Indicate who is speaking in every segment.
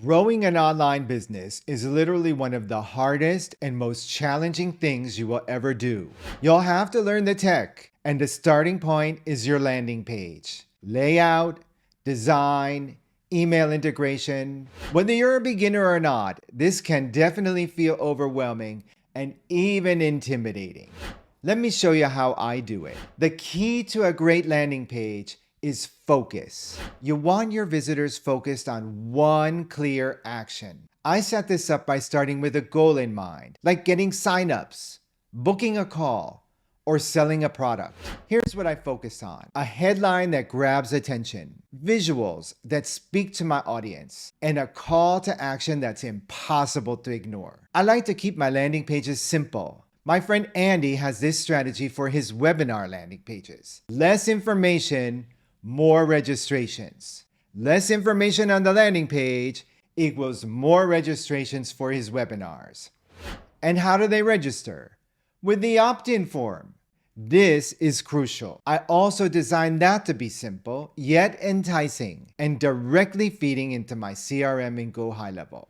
Speaker 1: Growing an online business is literally one of the hardest and most challenging things you will ever do. You'll have to learn the tech, and the starting point is your landing page. Layout, design, email integration. Whether you're a beginner or not, this can definitely feel overwhelming and even intimidating. Let me show you how I do it. The key to a great landing page is focus. You want your visitors focused on one clear action. I set this up by starting with a goal in mind, like getting signups, booking a call, or selling a product. Here's what I focus on: a headline that grabs attention, visuals that speak to my audience, and a call to action that's impossible to ignore. I like to keep my landing pages simple. My friend Andy has this strategy for his webinar landing pages. Less information, more registrations. Less information on the landing page equals more registrations for his webinars. And how do they register? With the opt-in form. This is crucial. I also designed that to be simple, yet enticing, and directly feeding into my CRM in GoHighLevel.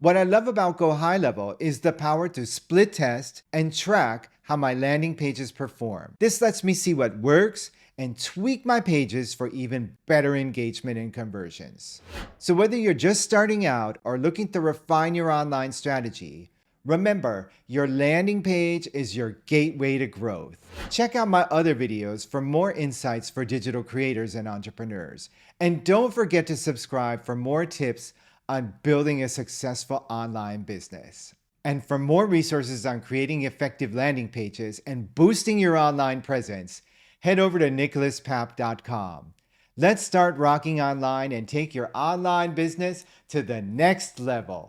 Speaker 1: What I love about GoHighLevel is the power to split test and track how my landing pages perform. This lets me see what works and tweak my pages for even better engagement and conversions. So whether you're just starting out or looking to refine your online strategy, remember, your landing page is your gateway to growth. Check out my other videos for more insights for digital creators and entrepreneurs. And don't forget to subscribe for more tips on building a successful online business. And for more resources on creating effective landing pages and boosting your online presence, head over to nicholaspap.com. Let's start rocking online and take your online business to the next level.